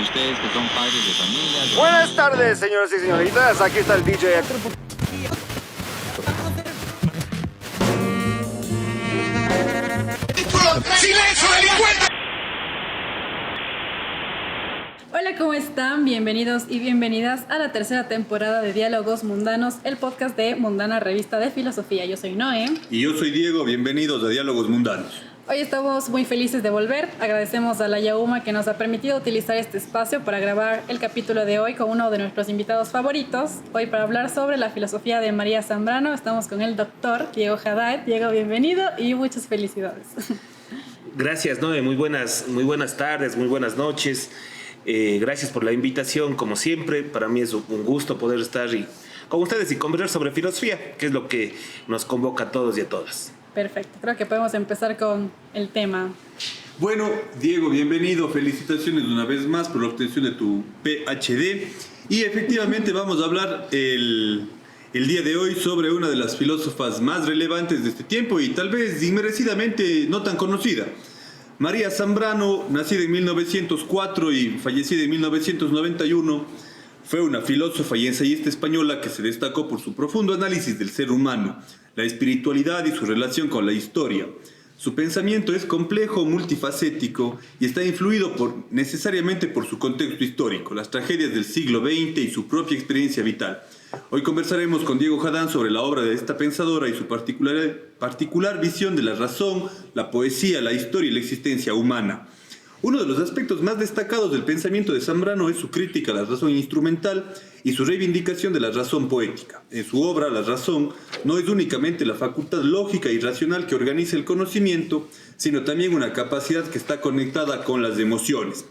Ustedes que son padres de familia... Buenas tardes, señoras y señoritas. Aquí está el DJ. ¡Silencio, delincuente! Hola, ¿cómo están? Bienvenidos y bienvenidas a la tercera temporada de Diálogos Mundanos, el podcast de Mundana Revista de Filosofía. Yo soy Noé. Y yo soy Diego, bienvenidos a Diálogos Mundanos. Hoy estamos muy felices de volver. Agradecemos a la Yauma que nos ha permitido utilizar este espacio para grabar el capítulo de hoy con uno de nuestros invitados favoritos. Hoy para hablar sobre la filosofía de María Zambrano estamos con el doctor Diego Haddad. Diego, bienvenido y muchas felicidades. Gracias, Noé. Muy buenas tardes, muy buenas noches. Gracias por la invitación, como siempre. Para mí es un gusto poder estar con ustedes y conversar sobre filosofía, que es lo que nos convoca a todos y a todas. Perfecto, creo que podemos empezar con el tema. Bueno, Diego, bienvenido. Felicitaciones una vez más por la obtención de tu PhD. Y efectivamente vamos a hablar el día de hoy sobre una de las filósofas más relevantes de este tiempo y tal vez inmerecidamente no tan conocida. María Zambrano, nacida en 1904 y fallecida en 1991, fue una filósofa y ensayista española que se destacó por su profundo análisis del ser humano, la espiritualidad y su relación con la historia. Su pensamiento es complejo, multifacético y está influido necesariamente por su contexto histórico, las tragedias del siglo XX y su propia experiencia vital. Hoy conversaremos con Diego Haddad sobre la obra de esta pensadora y su particular visión de la razón, la poesía, la historia y la existencia humana. Uno de los aspectos más destacados del pensamiento de Zambrano es su crítica a la razón instrumental y su reivindicación de la razón poética. En su obra, la razón no es únicamente la facultad lógica y racional que organiza el conocimiento, sino también una capacidad que está conectada con las emociones,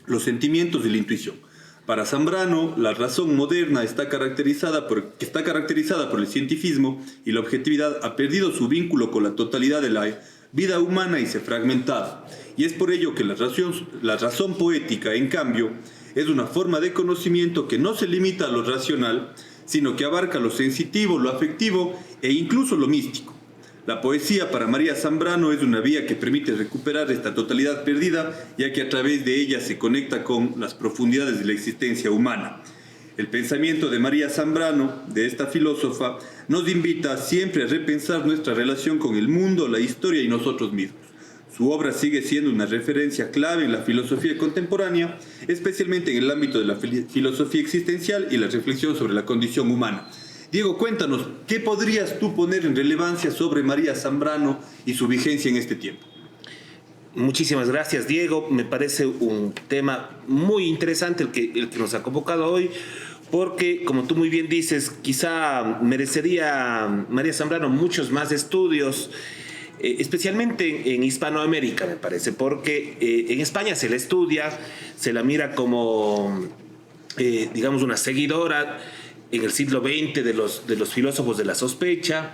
los sentimientos y la intuición. Para Zambrano, la razón moderna está caracterizada por el cientifismo y la objetividad ha perdido su vínculo con la totalidad de la vida humana y se ha fragmentado. Y es por ello que la razón poética, en cambio, es una forma de conocimiento que no se limita a lo racional, sino que abarca lo sensitivo, lo afectivo e incluso lo místico. La poesía para María Zambrano es una vía que permite recuperar esta totalidad perdida, ya que a través de ella se conecta con las profundidades de la existencia humana. El pensamiento de María Zambrano, de esta filósofa, nos invita siempre a repensar nuestra relación con el mundo, la historia y nosotros mismos. Su obra sigue siendo una referencia clave en la filosofía contemporánea, especialmente en el ámbito de la filosofía existencial y la reflexión sobre la condición humana. Diego, cuéntanos, ¿qué podrías tú poner en relevancia sobre María Zambrano y su vigencia en este tiempo? Muchísimas gracias, Diego. Me parece un tema muy interesante el que nos ha convocado hoy, porque, como tú muy bien dices, quizá merecería María Zambrano muchos más estudios, especialmente en Hispanoamérica, me parece, porque en España se la estudia, se la mira como, digamos, una seguidora en el siglo XX de los filósofos de la sospecha,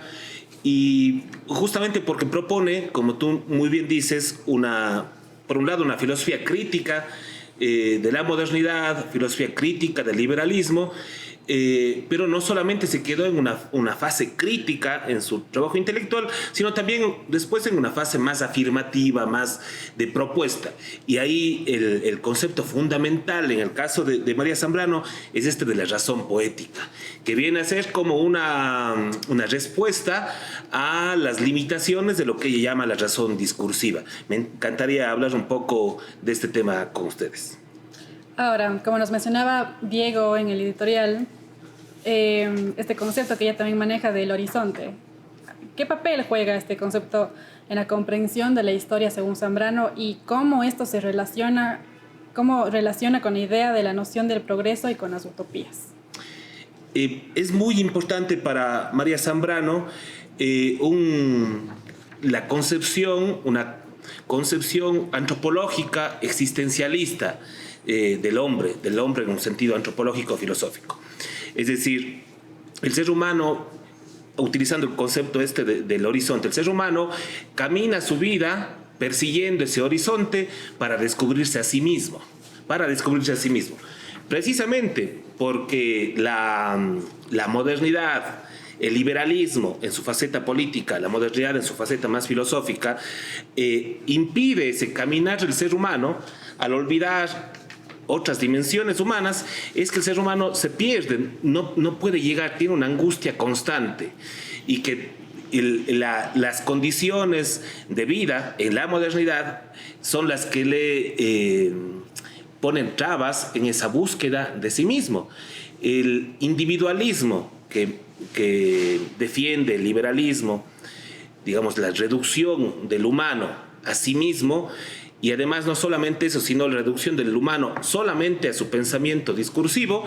y justamente porque propone, como tú muy bien dices, por un lado una filosofía crítica de la modernidad, filosofía crítica del liberalismo, pero no solamente se quedó en una fase crítica en su trabajo intelectual, sino también después en una fase más afirmativa, más de propuesta. Y ahí el concepto fundamental en el caso de María Zambrano es este de la razón poética, que viene a ser como una respuesta a las limitaciones de lo que ella llama la razón discursiva. Me encantaría hablar un poco de este tema con ustedes. Ahora, como nos mencionaba Diego en el editorial, este concepto que ella también maneja del horizonte. ¿Qué papel juega este concepto en la comprensión de la historia según Zambrano y cómo esto relaciona con la idea de la noción del progreso y con las utopías? Es muy importante para María Zambrano una concepción antropológica existencialista del hombre en un sentido antropológico filosófico. Es decir, el ser humano, utilizando el concepto del horizonte, el ser humano camina su vida persiguiendo ese horizonte para descubrirse a sí mismo. Precisamente porque la modernidad, el liberalismo en su faceta política, la modernidad en su faceta más filosófica, impide ese caminar del ser humano al olvidar otras dimensiones humanas, es que el ser humano se pierde, no puede llegar, tiene una angustia constante y que las condiciones de vida en la modernidad son las que le ponen trabas en esa búsqueda de sí mismo. El individualismo que defiende el liberalismo, digamos, la reducción del humano a sí mismo, y además no solamente eso, sino la reducción del humano solamente a su pensamiento discursivo,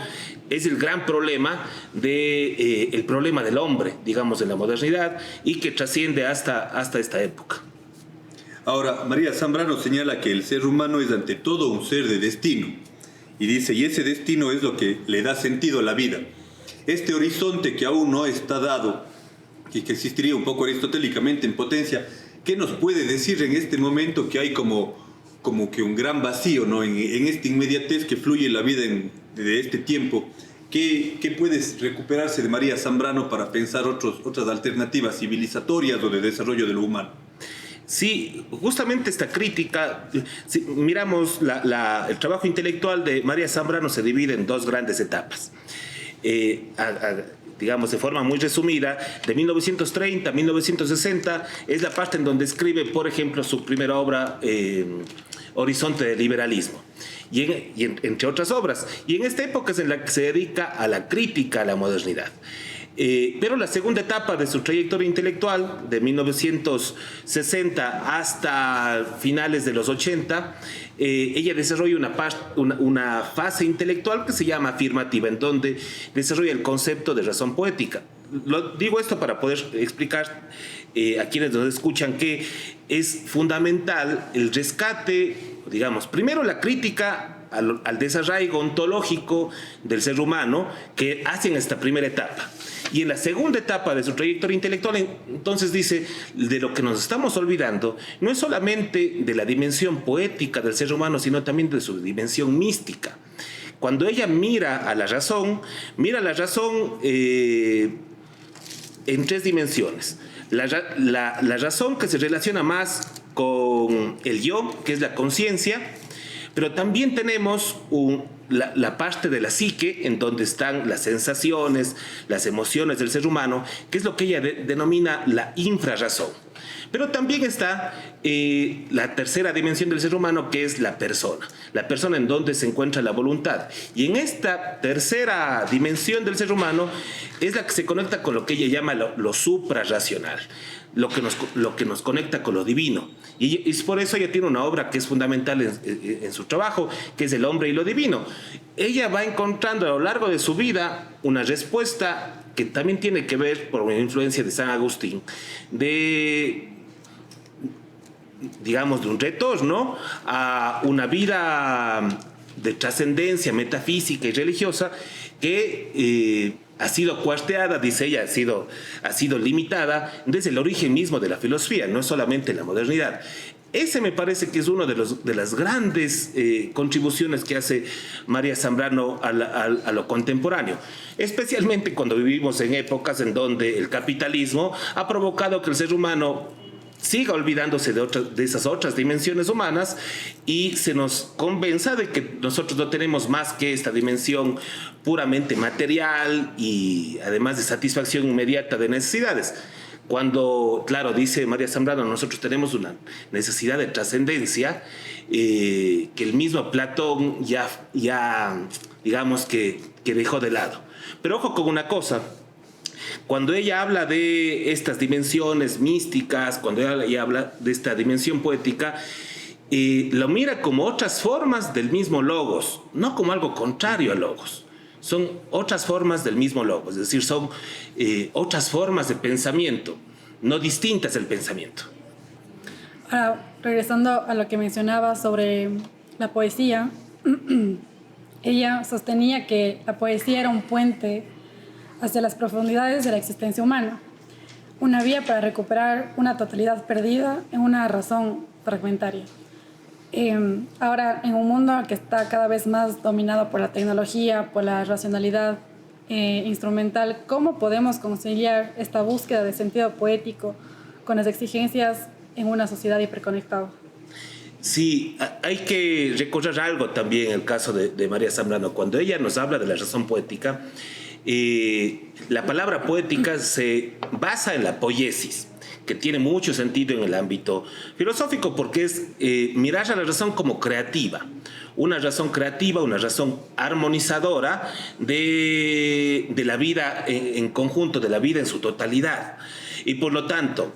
es el gran problema el problema del hombre, digamos, en la modernidad, y que trasciende hasta esta época. Ahora, María Zambrano señala que el ser humano es ante todo un ser de destino. Y dice, y ese destino es lo que le da sentido a la vida. Este horizonte que aún no está dado, y que existiría un poco aristotélicamente en potencia, ¿qué nos puede decir en este momento que hay como que un gran vacío, ¿no? en esta inmediatez que fluye la vida de este tiempo? ¿Qué puede recuperarse de María Zambrano para pensar otras alternativas civilizatorias o de desarrollo de lo humano? Sí, justamente esta crítica, si miramos el trabajo intelectual de María Zambrano se divide en dos grandes etapas. Digamos de forma muy resumida, de 1930 a 1960 es la parte en donde escribe, por ejemplo, su primera obra, Horizonte del Liberalismo, entre otras obras. Y en esta época es en la que se dedica a la crítica a la modernidad. Pero la segunda etapa de su trayectoria intelectual, de 1960 hasta finales de los 80, ella desarrolla una fase intelectual que se llama afirmativa, en donde desarrolla el concepto de razón poética. Digo esto para poder explicar a quienes nos escuchan que es fundamental el rescate, digamos, primero la crítica al desarraigo ontológico del ser humano que hace en esta primera etapa. Y en la segunda etapa de su trayectoria intelectual, entonces dice, de lo que nos estamos olvidando no es solamente de la dimensión poética del ser humano, sino también de su dimensión mística. Cuando ella mira la razón en tres dimensiones. La razón que se relaciona más con el yo, que es la conciencia, pero también tenemos la parte de la psique, en donde están las sensaciones, las emociones del ser humano, que es lo que ella denomina la infrarrazón. Pero también está la tercera dimensión del ser humano, que es la persona en donde se encuentra la voluntad. Y en esta tercera dimensión del ser humano es la que se conecta con lo que ella llama lo suprarracional, lo que nos conecta con lo divino. Y es por eso ella tiene una obra que es fundamental en su trabajo, que es El hombre y lo divino. Ella va encontrando a lo largo de su vida una respuesta que también tiene que ver, por una influencia de San Agustín, digamos, de un retorno a una vida de trascendencia metafísica y religiosa que ha sido cuarteada, dice ella, ha sido limitada desde el origen mismo de la filosofía, no es solamente la modernidad. Ese me parece que es uno de las grandes contribuciones que hace María Zambrano a lo contemporáneo, especialmente cuando vivimos en épocas en donde el capitalismo ha provocado que el ser humano siga olvidándose de esas otras dimensiones humanas y se nos convenza de que nosotros no tenemos más que esta dimensión puramente material y además de satisfacción inmediata de necesidades. Cuando, claro, dice María Zambrano, nosotros tenemos una necesidad de trascendencia que el mismo Platón ya digamos que dejó de lado. Pero ojo con una cosa. Cuando ella habla de estas dimensiones místicas, cuando ella habla de esta dimensión poética, lo mira como otras formas del mismo logos, no como algo contrario al logos. Son otras formas del mismo logos, es decir, son otras formas de pensamiento, no distintas del pensamiento. Ahora, regresando a lo que mencionaba sobre la poesía, ella sostenía que la poesía era un puente hacia las profundidades de la existencia humana, una vía para recuperar una totalidad perdida en una razón fragmentaria. Ahora, en un mundo que está cada vez más dominado por la tecnología, por la racionalidad instrumental, ¿cómo podemos conciliar esta búsqueda de sentido poético con las exigencias en una sociedad hiperconectada? Sí, hay que recordar algo también en el caso de María Zambrano. Cuando ella nos habla de la razón poética, la palabra poética se basa en la poiesis, que tiene mucho sentido en el ámbito filosófico porque es mirar a la razón como creativa, una razón creativa, una razón armonizadora de la vida en conjunto, de la vida en su totalidad. Y por lo tanto,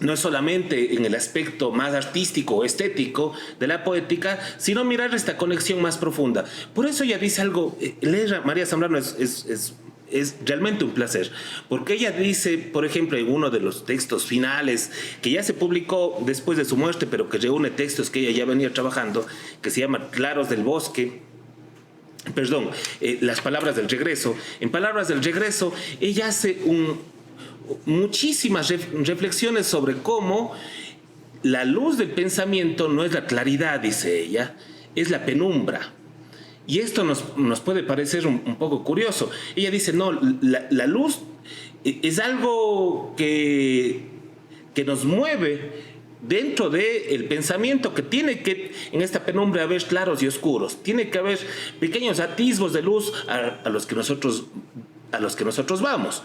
no es solamente en el aspecto más artístico o estético de la poética, sino mirar esta conexión más profunda. Por eso ella dice algo, leer a María Zambrano es realmente un placer, porque ella dice, por ejemplo, en uno de los textos finales, que ya se publicó después de su muerte, pero que reúne textos que ella ya venía trabajando, que se llama Claros del Bosque, Las Palabras del Regreso. En Palabras del Regreso, ella hace muchísimas reflexiones sobre cómo la luz del pensamiento no es la claridad, dice ella, es la penumbra. Y esto nos puede parecer un poco curioso. Ella dice, no, la luz es algo que nos mueve dentro del pensamiento, que tiene que en esta penumbra haber claros y oscuros, tiene que haber pequeños atisbos de luz a los que nosotros vamos.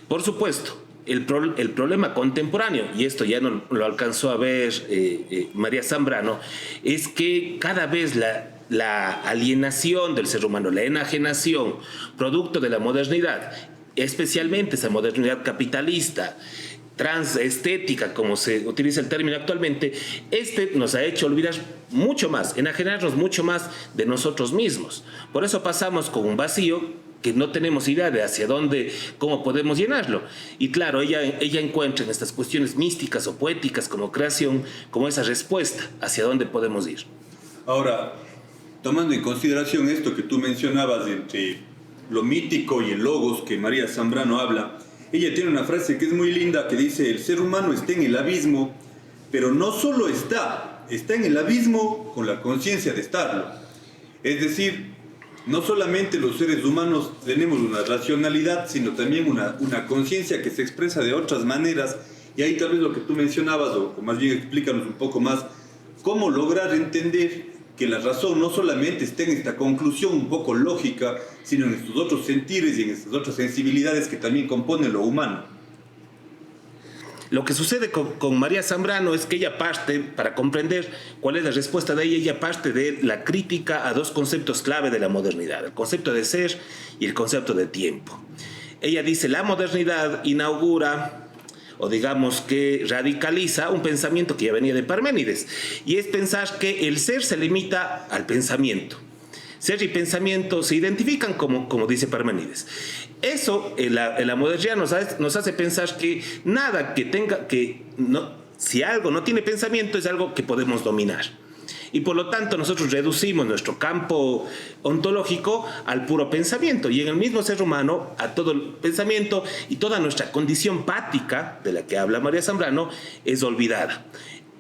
Por supuesto, el problema contemporáneo, y esto ya no lo alcanzó a ver María Zambrano, es que cada vez la alienación del ser humano, la enajenación, producto de la modernidad, especialmente esa modernidad capitalista, transestética, como se utiliza el término actualmente, nos ha hecho olvidar mucho más, enajenarnos mucho más de nosotros mismos. Por eso pasamos con un vacío que no tenemos idea de hacia dónde, cómo podemos llenarlo. Y claro, ella encuentra en estas cuestiones místicas o poéticas como creación, como esa respuesta hacia dónde podemos ir. Ahora, tomando en consideración esto que tú mencionabas entre lo mítico y el logos que María Zambrano habla, ella tiene una frase que es muy linda que dice: el ser humano está en el abismo, pero no solo está en el abismo con la conciencia de estarlo. Es decir, no solamente los seres humanos tenemos una racionalidad, sino también una conciencia que se expresa de otras maneras. Y ahí tal vez lo que tú mencionabas, o más bien explícanos un poco más, cómo lograr entender que la razón no solamente está en esta conclusión un poco lógica, sino en estos otros sentires y en estas otras sensibilidades que también componen lo humano. Lo que sucede con María Zambrano es que ella parte, para comprender cuál es la respuesta de ella parte de la crítica a dos conceptos clave de la modernidad: el concepto de ser y el concepto de tiempo. Ella dice, la modernidad inaugura, o digamos que radicaliza, un pensamiento que ya venía de Parménides, y es pensar que el ser se limita al pensamiento. Ser y pensamiento se identifican como dice Parménides. Eso en la modernidad nos hace pensar que nada si algo no tiene pensamiento es algo que podemos dominar. Y por lo tanto nosotros reducimos nuestro campo ontológico al puro pensamiento, y en el mismo ser humano a todo el pensamiento, y toda nuestra condición pática de la que habla María Zambrano es olvidada.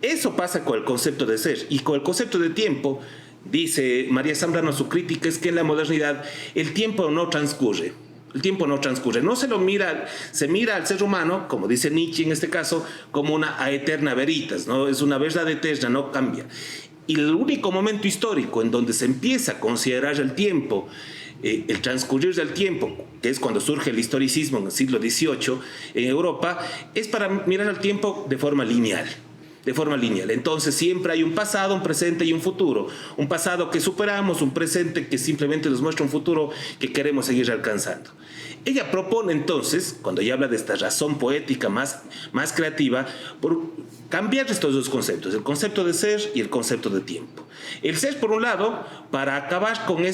Eso pasa con el concepto de ser. Y con el concepto de tiempo, dice María Zambrano, su crítica es que en la modernidad el tiempo no transcurre. El tiempo no transcurre, no se mira al ser humano, como dice Nietzsche en este caso, como una aeterna veritas, ¿no? Es una verdad eterna, no cambia. Y el único momento histórico en donde se empieza a considerar el tiempo, el transcurrir del tiempo, que es cuando surge el historicismo en el siglo XVIII en Europa, es para mirar al tiempo de forma lineal. Entonces siempre hay un pasado, un presente y un futuro. Un pasado que superamos, un presente que simplemente nos muestra un futuro que queremos seguir alcanzando. Ella propone entonces, cuando ella habla de esta razón poética más creativa, por cambiar estos dos conceptos, el concepto de ser y el concepto de tiempo. El ser, por un lado, para acabar con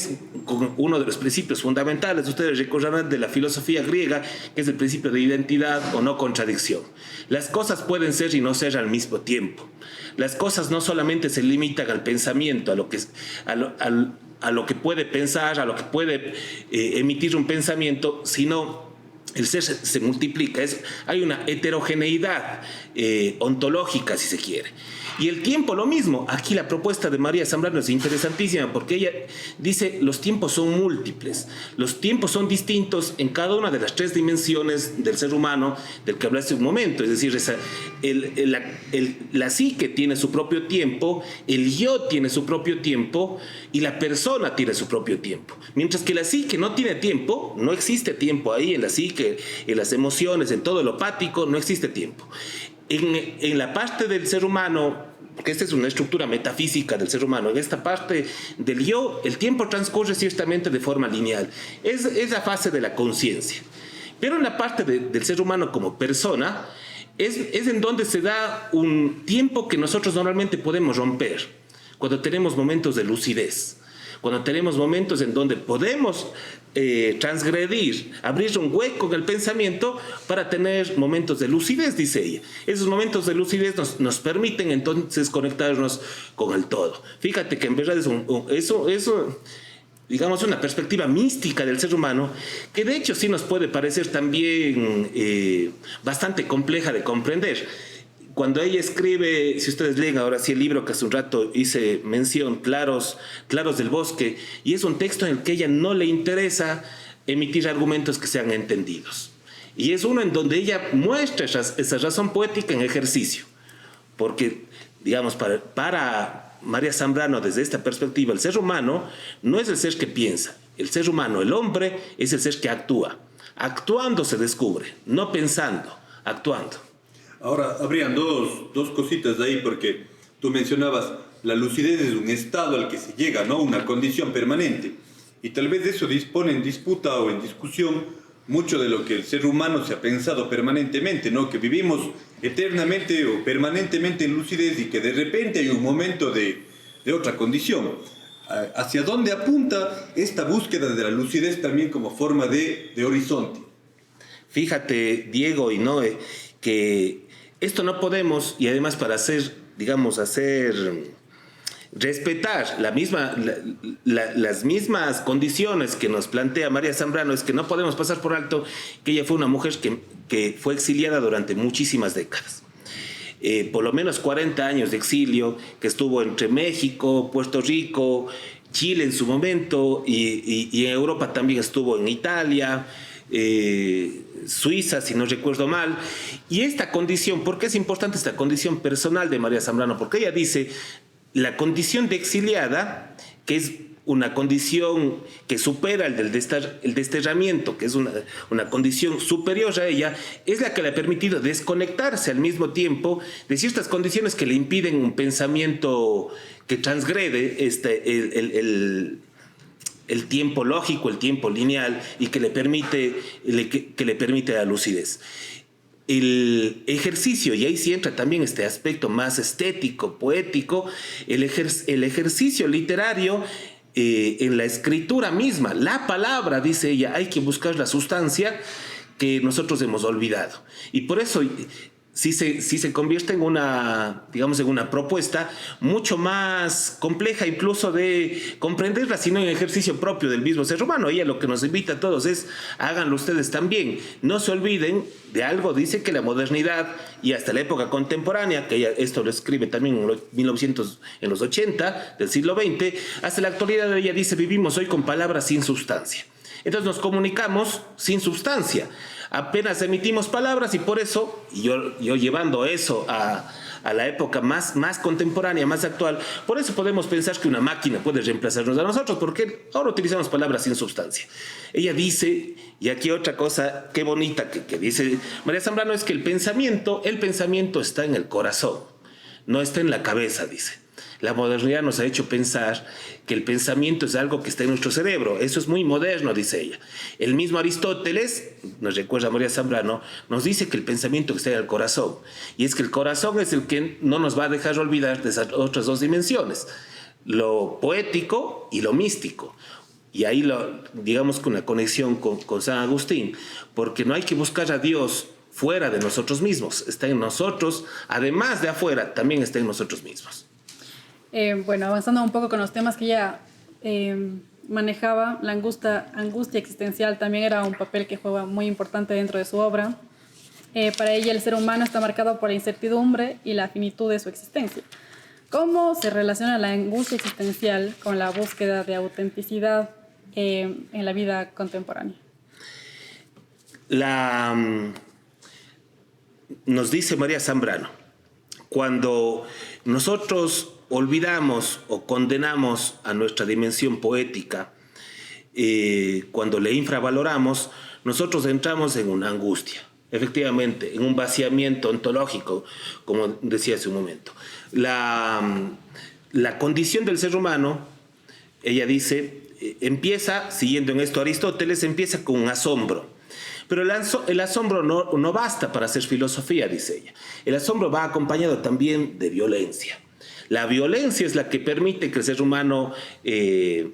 uno de los principios fundamentales, ustedes recordarán, de la filosofía griega, que es el principio de identidad o no contradicción. Las cosas pueden ser y no ser al mismo tiempo. Las cosas no solamente se limitan al pensamiento, a lo que puede pensar, a lo que puede emitir un pensamiento, sino el ser se multiplica. Hay una heterogeneidad ontológica, si se quiere. Y el tiempo lo mismo. Aquí la propuesta de María Zambrano es interesantísima porque ella dice los tiempos son múltiples, los tiempos son distintos en cada una de las tres dimensiones del ser humano del que hablaste un momento. Es decir, la psique tiene su propio tiempo, el yo tiene su propio tiempo y la persona tiene su propio tiempo. Mientras que la psique no tiene tiempo, no existe tiempo ahí en la psique, en las emociones, en todo lo pático, no existe tiempo. En la parte del ser humano, porque esta es una estructura metafísica del ser humano, en esta parte del yo, el tiempo transcurre ciertamente de forma lineal. Es la fase de la conciencia. Pero en la parte del ser humano como persona, es en donde se da un tiempo que nosotros normalmente podemos romper, cuando tenemos momentos de lucidez. Cuando tenemos momentos en donde podemos transgredir, abrir un hueco en el pensamiento para tener momentos de lucidez, dice ella. Esos momentos de lucidez nos permiten entonces conectarnos con el todo. Fíjate que en verdad es digamos, una perspectiva mística del ser humano que de hecho sí nos puede parecer también bastante compleja de comprender. Cuando ella escribe, si ustedes leen ahora sí el libro que hace un rato hice mención, Claros del Bosque, y es un texto en el que ella no le interesa emitir argumentos que sean entendidos. Y es uno en donde ella muestra esa razón poética en ejercicio. Porque, digamos, para María Zambrano, desde esta perspectiva, el ser humano no es el ser que piensa. El ser humano, el hombre, es el ser que actúa. Actuando se descubre, no pensando, actuando. Ahora, habrían dos cositas de ahí, porque tú mencionabas, la lucidez es un estado al que se llega, ¿no? Una condición permanente. Y tal vez eso dispone en disputa o en discusión mucho de lo que el ser humano se ha pensado permanentemente, ¿no? Que vivimos eternamente o permanentemente en lucidez y que de repente hay un momento de otra condición. ¿Hacia dónde apunta esta búsqueda de la lucidez también como forma de horizonte? Fíjate, Diego y Noé, que esto no podemos, y además para respetar las mismas condiciones que nos plantea María Zambrano, es que no podemos pasar por alto que ella fue una mujer que fue exiliada durante muchísimas décadas. Por lo menos 40 años de exilio, que estuvo entre México, Puerto Rico, Chile en su momento, y en Europa también estuvo en Italia, Suiza, si no recuerdo mal. Y esta condición, ¿por qué es importante esta condición personal de María Zambrano? Porque ella dice, la condición de exiliada, que es una condición que supera el desterramiento, que es una condición superior a ella, es la que le ha permitido desconectarse al mismo tiempo de ciertas condiciones que le impiden un pensamiento que transgrede el tiempo lógico, el tiempo lineal, y que le permite la lucidez. El ejercicio, y ahí sí entra también este aspecto más estético, poético, el ejercicio literario en la escritura misma, la palabra, dice ella, hay que buscar la sustancia que nosotros hemos olvidado. Y por eso sí se convierte en una propuesta mucho más compleja incluso de comprenderla, sino en ejercicio propio del mismo ser humano. Ella lo que nos invita a todos es, háganlo ustedes también. No se olviden de algo, dice que la modernidad y hasta la época contemporánea, que ella esto lo escribe también en los 80 del siglo XX, hasta la actualidad ella dice, vivimos hoy con palabras sin sustancia. Entonces nos comunicamos sin sustancia. Apenas emitimos palabras y por eso, yo llevando eso a la época más contemporánea, más actual, por eso podemos pensar que una máquina puede reemplazarnos a nosotros, porque ahora utilizamos palabras sin sustancia. Ella dice, y aquí otra cosa qué bonita que dice María Zambrano, es que el pensamiento está en el corazón, no está en la cabeza, dice. La modernidad nos ha hecho pensar que el pensamiento es algo que está en nuestro cerebro. Eso es muy moderno, dice ella. El mismo Aristóteles, nos recuerda María Zambrano, nos dice que el pensamiento está en el corazón. Y es que el corazón es el que no nos va a dejar olvidar de esas otras dos dimensiones, lo poético y lo místico. Y ahí digamos que una conexión con San Agustín, porque no hay que buscar a Dios fuera de nosotros mismos. Está en nosotros, además de afuera, también está en nosotros mismos. Bueno, avanzando un poco con los temas que ella manejaba, la angustia existencial también era un papel que juega muy importante dentro de su obra. Para ella el ser humano está marcado por la incertidumbre y la finitud de su existencia. ¿Cómo se relaciona la angustia existencial con la búsqueda de autenticidad en la vida contemporánea? Nos dice María Zambrano, cuando nosotros olvidamos o condenamos a nuestra dimensión poética, cuando le infravaloramos, nosotros entramos en una angustia, efectivamente, en un vaciamiento ontológico, como decía hace un momento. La condición del ser humano, ella dice, empieza, siguiendo en esto Aristóteles, empieza con un asombro. Pero el asombro no basta para hacer filosofía, dice ella. El asombro va acompañado también de violencia. La violencia es la que permite que el ser humano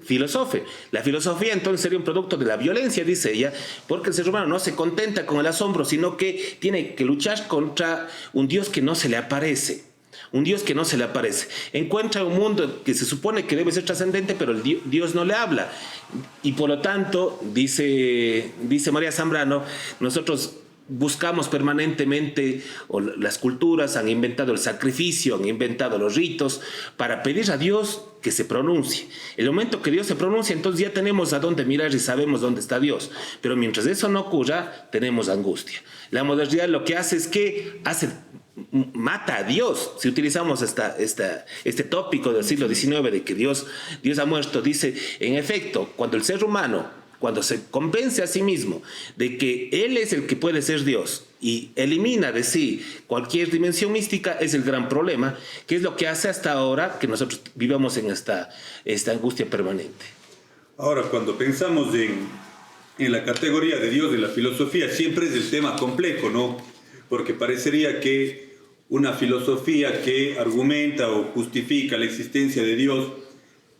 filosofe. La filosofía entonces sería un producto de la violencia, dice ella, porque el ser humano no se contenta con el asombro, sino que tiene que luchar contra un Dios que no se le aparece. Un Dios que no se le aparece. Encuentra un mundo que se supone que debe ser trascendente, pero Dios no le habla. Y por lo tanto, dice María Zambrano, nosotros buscamos permanentemente, o las culturas han inventado el sacrificio, han inventado los ritos, para pedir a Dios que se pronuncie. El momento que Dios se pronuncia, entonces ya tenemos a dónde mirar y sabemos dónde está Dios. Pero mientras eso no ocurra, tenemos angustia. La modernidad lo que hace es que mata a Dios. Si utilizamos este tópico del siglo XIX de que Dios ha muerto, dice, en efecto, cuando el ser humano, cuando se convence a sí mismo de que Él es el que puede ser Dios y elimina de sí cualquier dimensión mística, es el gran problema, que es lo que hace hasta ahora que nosotros vivamos en esta angustia permanente. Ahora, cuando pensamos en la categoría de Dios de la filosofía, siempre es el tema complejo, ¿no? Porque parecería que una filosofía que argumenta o justifica la existencia de Dios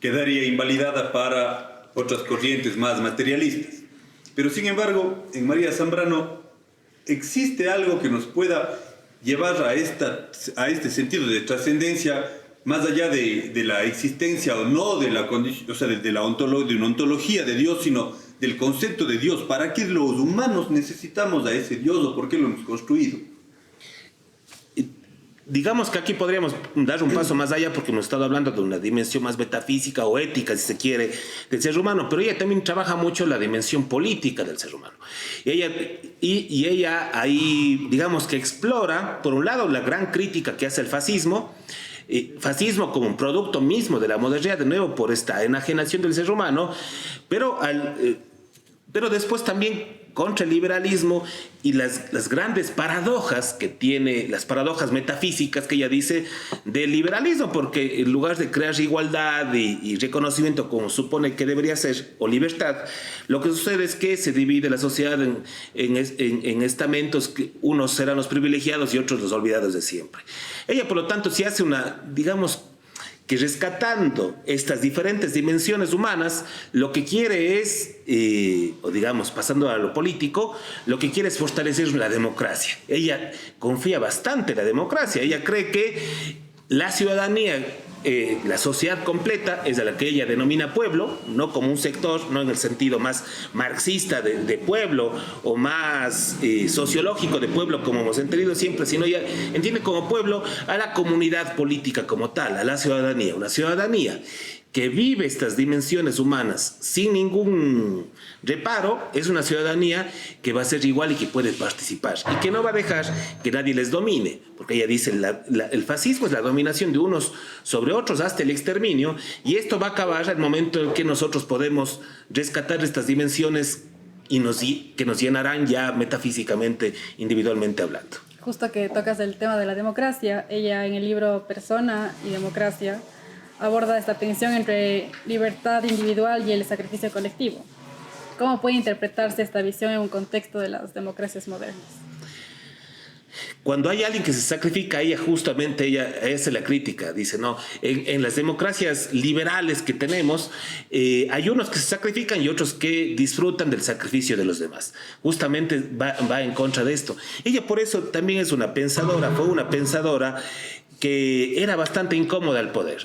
quedaría invalidada para otras corrientes más materialistas. Pero sin embargo, en María Zambrano existe algo que nos pueda llevar a este sentido de trascendencia, más allá de la existencia o no de la condición, o sea, de una ontología de Dios, sino del concepto de Dios. ¿Para qué los humanos necesitamos a ese Dios o por qué lo hemos construido? Digamos que aquí podríamos dar un paso más allá porque hemos estado hablando de una dimensión más metafísica o ética, si se quiere, del ser humano, pero ella también trabaja mucho la dimensión política del ser humano. Y ella ahí, digamos que explora, por un lado, la gran crítica que hace el fascismo como un producto mismo de la modernidad, de nuevo, por esta enajenación del ser humano, pero después también contra el liberalismo y las grandes paradojas que tiene, las paradojas metafísicas que ella dice del liberalismo, porque en lugar de crear igualdad y reconocimiento como supone que debería ser, o libertad, lo que sucede es que se divide la sociedad en estamentos, que unos serán los privilegiados y otros los olvidados de siempre. Ella, por lo tanto, si hace digamos, que rescatando estas diferentes dimensiones humanas, lo que quiere es, o digamos, pasando a lo político, lo que quiere es fortalecer la democracia. Ella confía bastante en la democracia. Ella cree que la ciudadanía, la sociedad completa, es a la que ella denomina pueblo, no como un sector, no en el sentido más marxista de pueblo o más sociológico de pueblo como hemos entendido siempre, sino ella entiende como pueblo a la comunidad política como tal, a la ciudadanía, una ciudadanía que vive estas dimensiones humanas sin ningún reparo, es una ciudadanía que va a ser igual y que puede participar y que no va a dejar que nadie les domine, porque ella dice el fascismo es la dominación de unos sobre otros hasta el exterminio, y esto va a acabar al momento en que nosotros podemos rescatar estas dimensiones que nos llenarán ya metafísicamente, individualmente hablando. Justo que tocas el tema de la democracia, ella en el libro Persona y Democracia aborda esta tensión entre libertad individual y el sacrificio colectivo. ¿Cómo puede interpretarse esta visión en un contexto de las democracias modernas? Cuando hay alguien que se sacrifica, esa es la crítica, dice, no, en las democracias liberales que tenemos, hay unos que se sacrifican y otros que disfrutan del sacrificio de los demás. Justamente va en contra de esto. Ella por eso también fue una pensadora que era bastante incómoda al poder,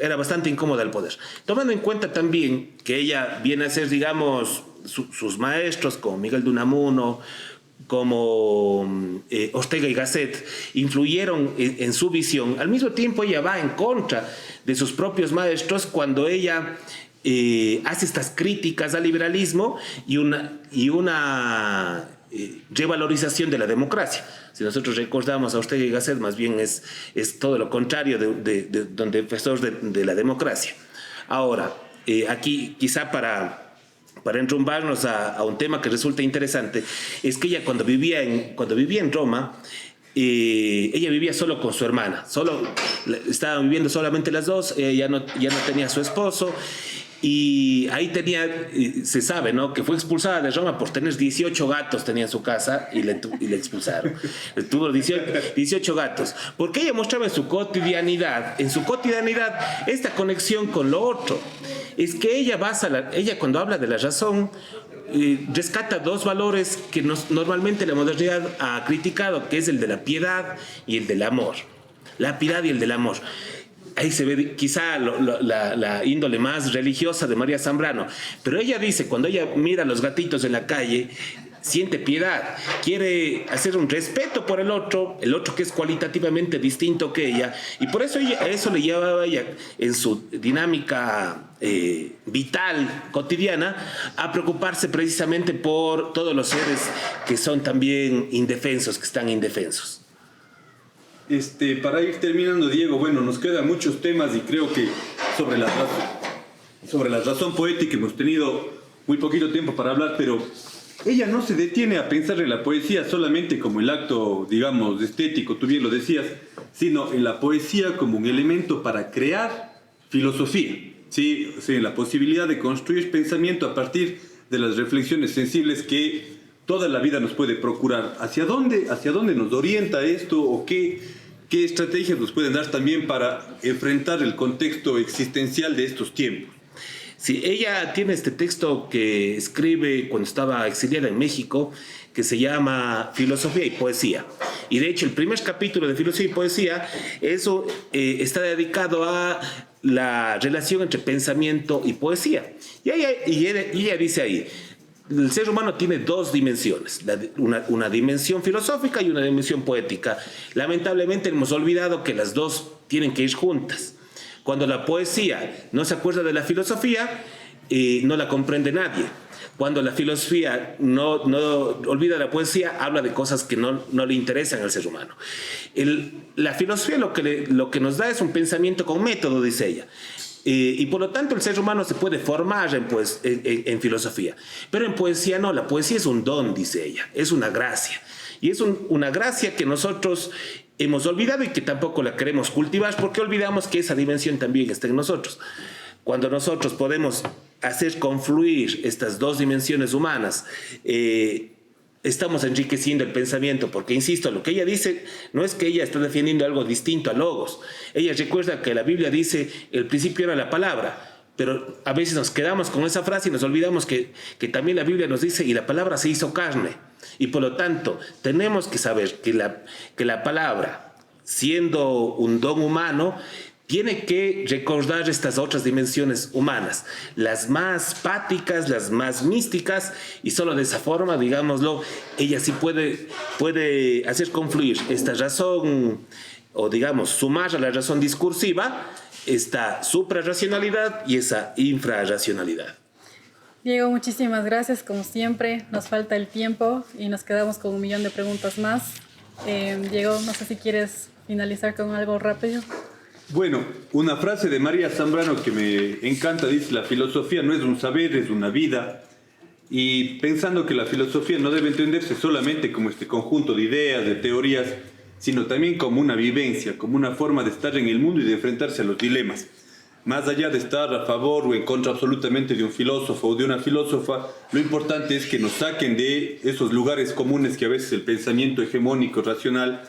tomando en cuenta también que ella viene a ser, digamos, sus maestros como Miguel de Unamuno, Ortega y Gasset influyeron en su visión. Al mismo tiempo ella va en contra de sus propios maestros cuando ella hace estas críticas al liberalismo y una revalorización de la democracia. Si nosotros recordamos a Ortega y Gasset, más bien es todo lo contrario de defensor de la democracia. Ahora, aquí quizá para enrumbarnos a un tema que resulta interesante, es que ella cuando vivía en Roma, ella vivía solo con su hermana, estaban viviendo solamente las dos, ella ya no tenía a su esposo, y ahí se sabe, ¿no?, que fue expulsada de Roma por tener 18 gatos, tenía en su casa, y le expulsaron. Tuvo 18 gatos, porque ella mostraba en su cotidianidad esta conexión con lo otro. Es que ella cuando habla de la razón, rescata dos valores que normalmente la modernidad ha criticado, que es el de la piedad y el del amor. La piedad y el del amor. Ahí se ve quizá la índole más religiosa de María Zambrano. Pero ella dice, cuando ella mira a los gatitos en la calle, siente piedad, quiere hacer un respeto por el otro que es cualitativamente distinto que ella, y por eso eso le llevaba a ella en su dinámica vital, cotidiana, a preocuparse precisamente por todos los seres que son también indefensos, que están indefensos. Para ir terminando, Diego, bueno, nos quedan muchos temas y creo que sobre la razón poética hemos tenido muy poquito tiempo para hablar, pero ella no se detiene a pensar en la poesía solamente como el acto, digamos, estético, tú bien lo decías, sino en la poesía como un elemento para crear filosofía, ¿sí? O sea, la posibilidad de construir pensamiento a partir de las reflexiones sensibles que toda la vida nos puede procurar. ¿Hacia dónde nos orienta esto o qué estrategias nos pueden dar también para enfrentar el contexto existencial de estos tiempos? Sí, ella tiene este texto que escribe cuando estaba exiliada en México, que se llama Filosofía y Poesía. Y de hecho el primer capítulo de Filosofía y Poesía, eso está dedicado a la relación entre pensamiento y poesía. Y ella dice ahí, el ser humano tiene dos dimensiones, una dimensión filosófica y una dimensión poética. Lamentablemente hemos olvidado que las dos tienen que ir juntas. Cuando la poesía no se acuerda de la filosofía, no la comprende nadie. Cuando la filosofía no olvida la poesía, habla de cosas que no le interesan al ser humano. La filosofía lo que nos da es un pensamiento con método, dice ella. Y por lo tanto el ser humano se puede formar en filosofía. Pero en poesía no, la poesía es un don, dice ella, es una gracia. Y es una gracia que nosotros hemos olvidado y que tampoco la queremos cultivar porque olvidamos que esa dimensión también está en nosotros. Cuando nosotros podemos hacer confluir estas dos dimensiones humanas, estamos enriqueciendo el pensamiento, porque insisto, lo que ella dice no es que ella está defendiendo algo distinto a logos. Ella recuerda que la Biblia dice el principio era la palabra, pero a veces nos quedamos con esa frase y nos olvidamos que también la Biblia nos dice y la palabra se hizo carne. Y por lo tanto tenemos que saber que la palabra, siendo un don humano, tiene que recordar estas otras dimensiones humanas, las más páticas, las más místicas, y solo de esa forma, digámoslo, ella sí puede hacer confluir esta razón, o digamos, sumar a la razón discursiva, esta suprarracionalidad y esa infrarracionalidad. Diego, muchísimas gracias, como siempre. Nos falta el tiempo y nos quedamos con 1.000.000 de preguntas más. Diego, no sé si quieres finalizar con algo rápido. Bueno, una frase de María Zambrano que me encanta, dice: la filosofía no es un saber, es una vida. Y pensando que la filosofía no debe entenderse solamente como este conjunto de ideas, de teorías, sino también como una vivencia, como una forma de estar en el mundo y de enfrentarse a los dilemas. Más allá de estar a favor o en contra absolutamente de un filósofo o de una filósofa, lo importante es que nos saquen de esos lugares comunes que a veces el pensamiento hegemónico, racional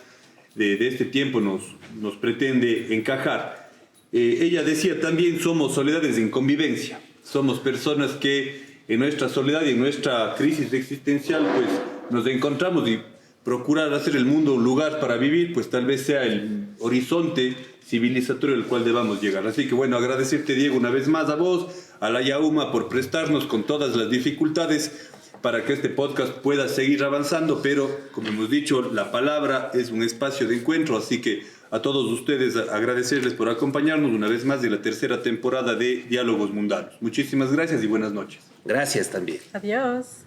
de este tiempo nos pretende encajar. Ella decía también: somos soledades en convivencia. Somos personas que en nuestra soledad y en nuestra crisis existencial pues nos encontramos, y procurar hacer el mundo un lugar para vivir pues tal vez sea el horizonte civilizatorio al cual debamos llegar. Así que bueno, agradecerte, Diego, una vez más a vos, a la Yauma, por prestarnos con todas las dificultades para que este podcast pueda seguir avanzando, pero como hemos dicho, la palabra es un espacio de encuentro, así que a todos ustedes agradecerles por acompañarnos una vez más de la tercera temporada de Diálogos Mundanos. Muchísimas gracias y buenas noches. Gracias también. Adiós.